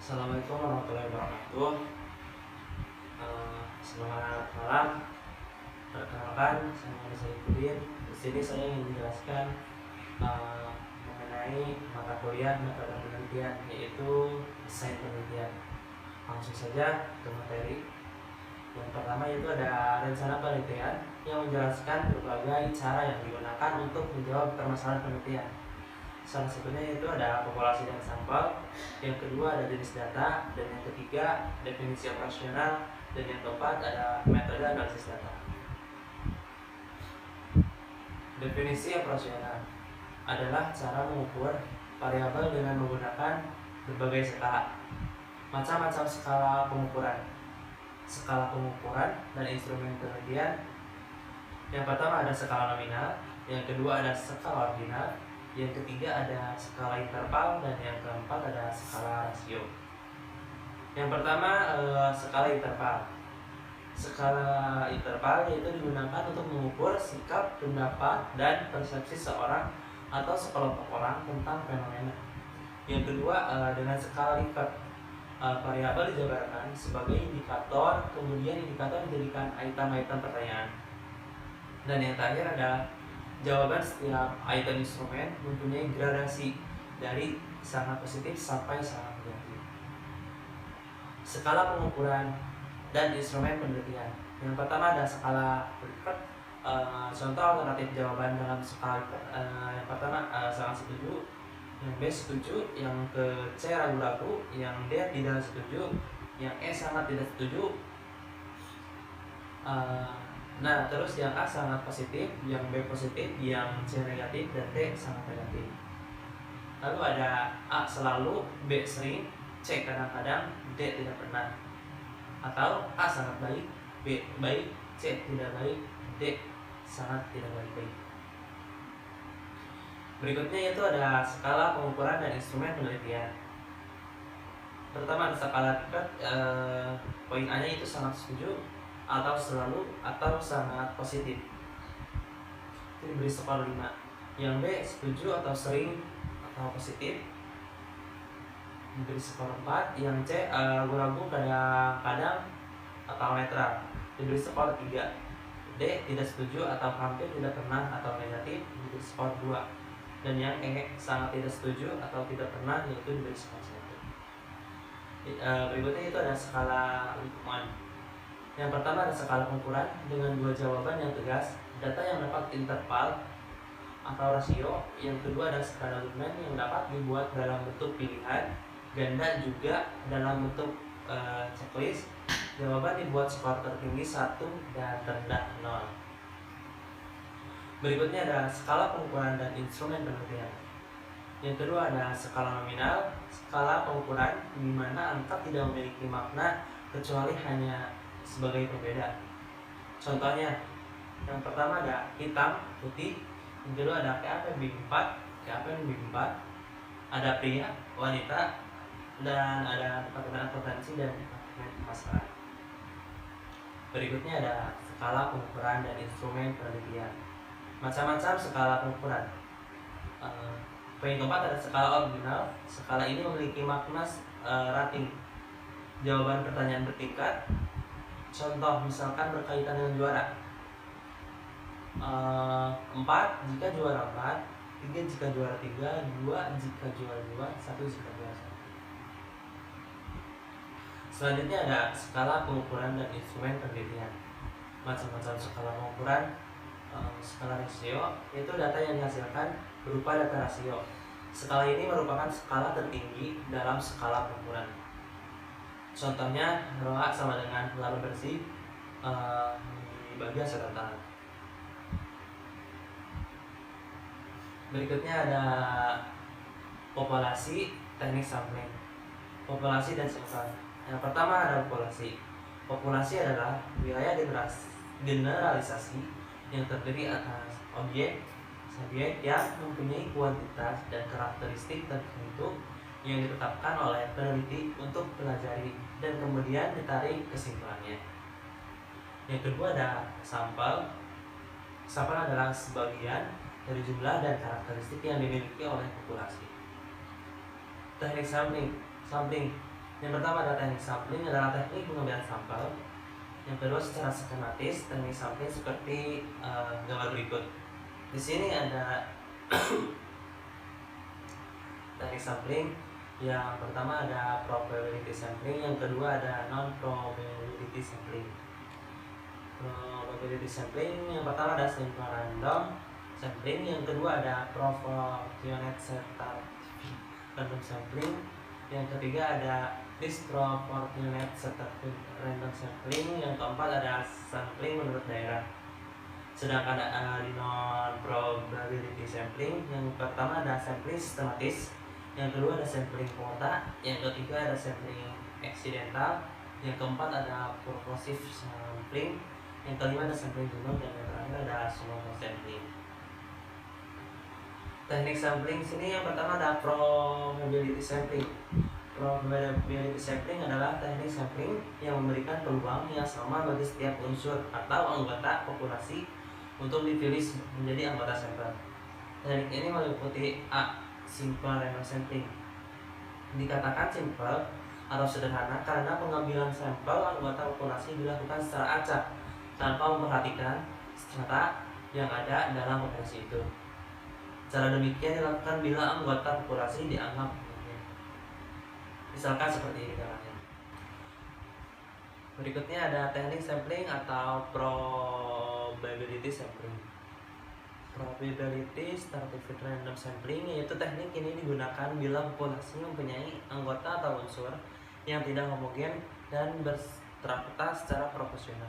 Assalamualaikum warahmatullahi wabarakatuh. Selamat malam. Perkenalkan, saya Saifuddin. Di sini saya ingin menjelaskan mengenai mata kuliah metode penelitian, yaitu desain penelitian. Langsung saja ke materi. Yang pertama yaitu ada rencana penelitian yang menjelaskan berbagai cara yang digunakan untuk menjawab permasalahan penelitian. Salah satunya yaitu ada populasi dan sampel, yang kedua ada jenis data, dan yang ketiga definisi operasional, dan yang keempat ada metode analisis data. Definisi operasional adalah cara mengukur variabel dengan menggunakan berbagai skala. Macam-macam skala pengukuran dan instrumen penelitian. Yang pertama ada skala nominal, yang kedua ada skala ordinal, yang ketiga ada skala interval, dan yang keempat ada skala rasio. Yang pertama skala interval. Skala interval yaitu digunakan untuk mengukur sikap, pendapat, dan persepsi seorang atau sekelompok orang tentang fenomena. Yang kedua dengan skala Likert. Variabel dijabarkan sebagai indikator, kemudian indikator dijadikan item-item pertanyaan. Dan yang terakhir ada jawaban setiap item instrumen mempunyai gradasi dari sangat positif sampai sangat negatif. Skala pengukuran dan instrumen penelitian. Yang pertama ada skala Likert. Contoh alternatif jawaban dalam skala Likert. Yang pertama sangat setuju, yang B setuju, yang ke C ragu-ragu, yang D tidak setuju, yang E sangat tidak setuju. Nah, terus yang A sangat positif, yang B positif, yang C negatif, dan D sangat negatif. Lalu ada A selalu, B sering, C kadang-kadang, D tidak pernah. Atau A sangat baik, B baik, C tidak baik, D sangat tidak baik. Berikutnya yaitu ada skala pengukuran dan instrumen penelitian. Pertama ada skala Likert, poin A-nya itu sangat setuju, atau selalu, atau sangat positif. Itu diberi skor 5. Yang B setuju atau sering atau positif, diberi skor 4. Yang C ragu-ragu, kadang-kadang, atau netral, diberi skor 3. D tidak setuju atau hampir tidak pernah atau negatif, diberi skor 2. Dan yang E sangat tidak setuju atau tidak pernah, yaitu diberi skor 1. Berikutnya itu ada skala lingkungan. Yang pertama ada skala pengukuran dengan 2 jawaban yang tegas, data yang dapat interval atau rasio. Yang kedua ada skala Goodman yang dapat dibuat dalam bentuk pilihan, ganda juga dalam bentuk checklist. Jawaban dibuat skor tertinggi 1 dan terendah 0. Berikutnya ada skala pengukuran dan instrumen penelitian. Yang kedua ada skala nominal, skala pengukuran di mana angka tidak memiliki makna kecuali hanya sebagai pembeda. Contohnya, yang pertama ada hitam, putih. Yang kedua ada KAPB 4, KAPB 4. Ada pria, wanita, dan ada departemen akuntansi dan departemen pemasaran. Berikutnya ada skala pengukuran dan instrumen penelitian. Macam-macam skala pengukuran. Poin keempat ada skala ordinal. Skala ini memiliki makna rating jawaban pertanyaan bertingkat. Contoh misalkan berkaitan dengan juara. 4 jika juara 4, 3 jika juara 3, 2 jika juara 2, 1 jika juara 1. Selanjutnya ada skala pengukuran dan instrumen penelitian. Macam-macam skala pengukuran. Skala rasio yaitu data yang dihasilkan berupa data rasio. Skala ini merupakan skala tertinggi dalam skala pengukuran. Contohnya ROA sama dengan laba bersih dibagi hasil tantangan. Berikutnya ada populasi, teknik sampling. Populasi dan sampel. Yang pertama ada populasi. Populasi adalah wilayah generalisasi yang terdiri atas objek yang mempunyai kuantitas dan karakteristik tertentu yang ditetapkan oleh peneliti untuk pelajari dan kemudian ditarik kesimpulannya. Yang kedua ada sampel. Sampel adalah sebagian dari jumlah dan karakteristik yang dimiliki oleh populasi. Teknik sampling Yang pertama ada teknik sampling, adalah teknik pengambilan sampel. Yang kedua secara skematis, teknik sampling seperti gambar berikut. Di sini ada teknik sampling. Yang pertama ada probability sampling, yang kedua ada non probability sampling. Probability sampling yang pertama ada simple random sampling, yang kedua ada proportionate statistic random sampling, yang ketiga ada disproportionate statistic random sampling, yang keempat ada sampling menurut daerah. Sedangkan di non probability sampling, yang pertama ada sampling sistematis, yang kedua ada sampling kuota, yang ketiga ada sampling accidental, yang keempat ada purposive sampling, yang kelima ada sampling genome, dan yang terakhir ada small sampling. Teknik sampling sini yang pertama ada probability sampling. Probability sampling adalah teknik sampling yang memberikan peluang yang sama bagi setiap unsur atau anggota populasi untuk dipilih menjadi anggota sampel. Teknik ini meliputi A. Simple random sampling. Dikatakan simple atau sederhana karena pengambilan sampel anggota populasi dilakukan secara acak tanpa memperhatikan strata yang ada dalam populasi itu. Cara demikian dilakukan bila anggota populasi dianggap umumnya. Misalkan seperti ini caranya. Berikutnya ada teknik sampling atau probability sampling. Probability stratified random sampling yaitu teknik ini digunakan bila populasi mempunyai anggota atau unsur yang tidak homogen dan berstrata secara proporsional.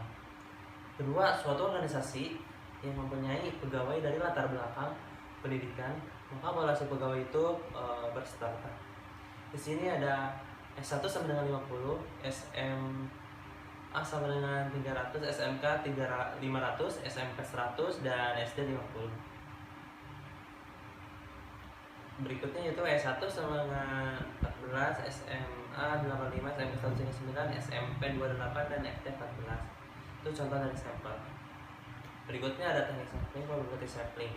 Kedua, suatu organisasi yang mempunyai pegawai dari latar belakang pendidikan, maka populasi pegawai itu berstrata. Di sini ada S1 sama dengan 50, SMA sama dengan 300, SMK 500, SMP 100, dan SD 50. Berikutnya yaitu S1 sama dengan 14, SMA 85, SMP 109, SMP 28, dan SD 14. Itu contoh dari sampel. Berikutnya ada teknik sampling, probability sampling.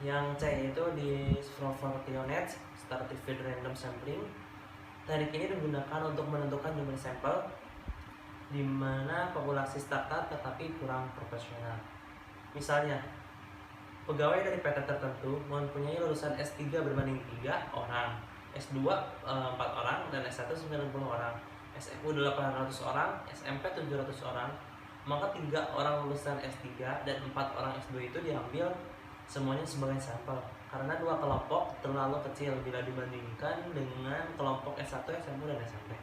Yang C itu di proportionate stratified random sampling. Teknik ini digunakan untuk menentukan jumlah sampel di mana populasi strata tetapi kurang proporsional. Misalnya, pegawai dari PT tertentu mempunyai lulusan S3 berbanding 3 orang, S2 4 orang, dan S1 90 orang, SMU 800 orang, SMP 700 orang. Maka 3 orang lulusan S3 dan 4 orang S2 itu diambil semuanya sebagai sampel karena 2 kelompok terlalu kecil bila dibandingkan dengan kelompok S1, SMU, dan SMP.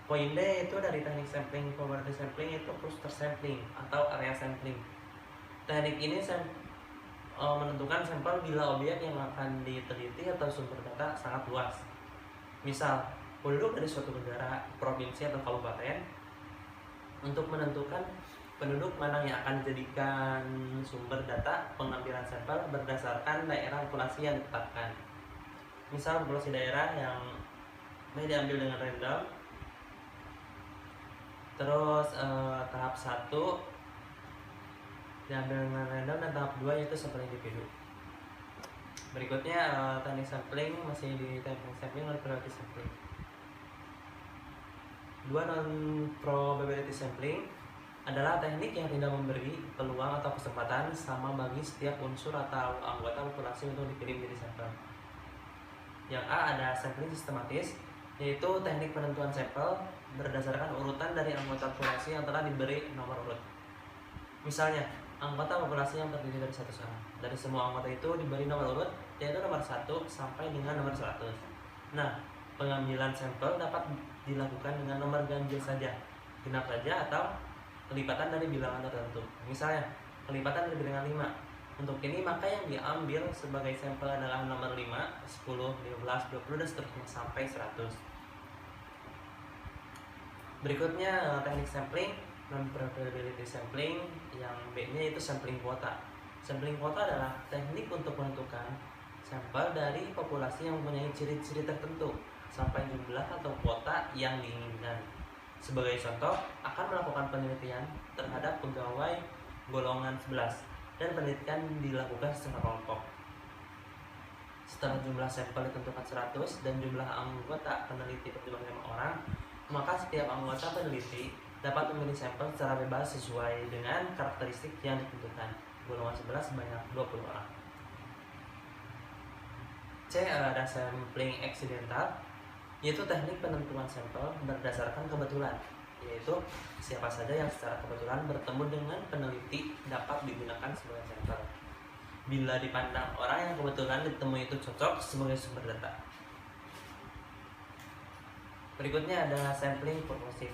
Poin D itu dari teknik sampling probability sampling itu cluster sampling atau area sampling. Teknik ini menentukan sampel bila objek yang akan diteliti atau sumber data sangat luas. Misal, penduduk dari suatu negara, provinsi, atau kabupaten. Untuk menentukan penduduk mana yang akan dijadikan sumber data pengambilan sampel berdasarkan daerah populasi yang ditetapkan. Misal populasi daerah yang diambil dengan random. Terus tahap 1 diambil dengan random, dan tahap 2 yaitu sampel individu. Berikutnya teknik sampling masih di teknik sampling dan probability sampling. 2 non probability sampling adalah teknik yang tidak memberi peluang atau kesempatan sama bagi setiap unsur atau anggota populasi untuk dipilih menjadi sampel. Yang A ada sampling sistematis, yaitu teknik penentuan sampel berdasarkan urutan dari anggota populasi yang telah diberi nomor urut. Misalnya, anggota populasi yang terdiri dari 100 orang. Dari semua anggota itu diberi nomor urut, yaitu nomor 1 sampai dengan nomor 100. Nah, pengambilan sampel dapat dilakukan dengan nomor ganjil saja, genap saja, atau kelipatan dari bilangan tertentu. Misalnya, kelipatan dari bilangan 5. Untuk ini maka yang diambil sebagai sampel adalah nomor 5, 10, 15, 20, dan seterusnya sampai 100. Berikutnya teknik sampling non-probability sampling, yang B-nya itu sampling kuota. Sampling kuota adalah teknik untuk menentukan sampel dari populasi yang mempunyai ciri-ciri tertentu sampai jumlah atau kuota yang diinginkan. Sebagai contoh, akan melakukan penelitian terhadap pegawai golongan 11 dan penelitian dilakukan secara kelompok. Setelah jumlah sampel ditentukan 100 dan jumlah anggota peneliti berjumlah 5 orang, maka setiap anggota peneliti dapat memilih sampel secara bebas sesuai dengan karakteristik yang ditentukan. Golongan 11 sebanyak 20 orang. C. Ada sampling eksidental, yaitu teknik penentuan sampel berdasarkan kebetulan, yaitu siapa saja yang secara kebetulan bertemu dengan peneliti dapat digunakan sebagai sampel bila dipandang orang yang kebetulan ditemui itu cocok sebagai sumber data. Berikutnya ada sampling purposif,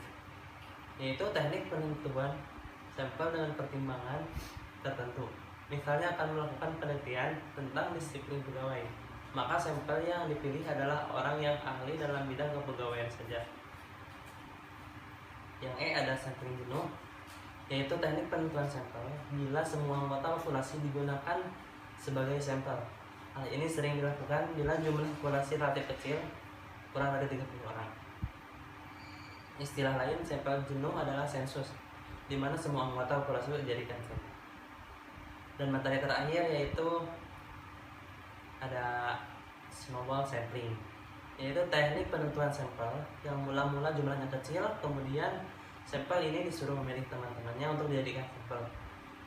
yaitu teknik penentuan sampel dengan pertimbangan tertentu. Misalnya akan melakukan penelitian tentang disiplin pegawai, maka sampel yang dipilih adalah orang yang ahli dalam bidang kepegawaian saja. Yang E ada sampling jenuh, yaitu teknik penentuan sampel bila semua anggota populasi digunakan sebagai sampel. Hal ini sering dilakukan bila jumlah populasi relatif kecil, kurang dari 30 orang. Istilah lain sampel jenuh adalah sensus, di mana semua anggota populasi dijadikan sampel. Dan materi terakhir yaitu ada snowball sampling, yaitu teknik penentuan sampel yang mula-mula jumlahnya kecil, kemudian sampel ini disuruh memilih teman-temannya untuk dijadikan sampel.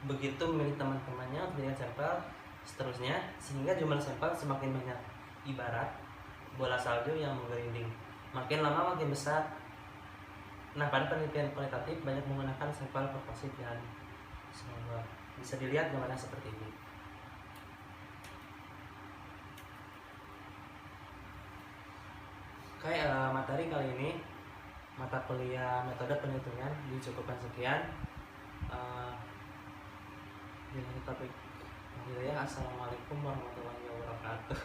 Begitu memilih teman-temannya untuk dijadikan sampel, seterusnya sehingga jumlah sampel semakin banyak. Ibarat bola salju yang menggelinding, makin lama makin besar. Nah, pada penelitian kualitatif banyak menggunakan sampel proporsi dan snowball. Bisa dilihat gambarnya seperti ini. Oke, materi kali ini mata kuliah metode penelitian dicukupkan sekian. Di topik. Assalamualaikum warahmatullahi wabarakatuh.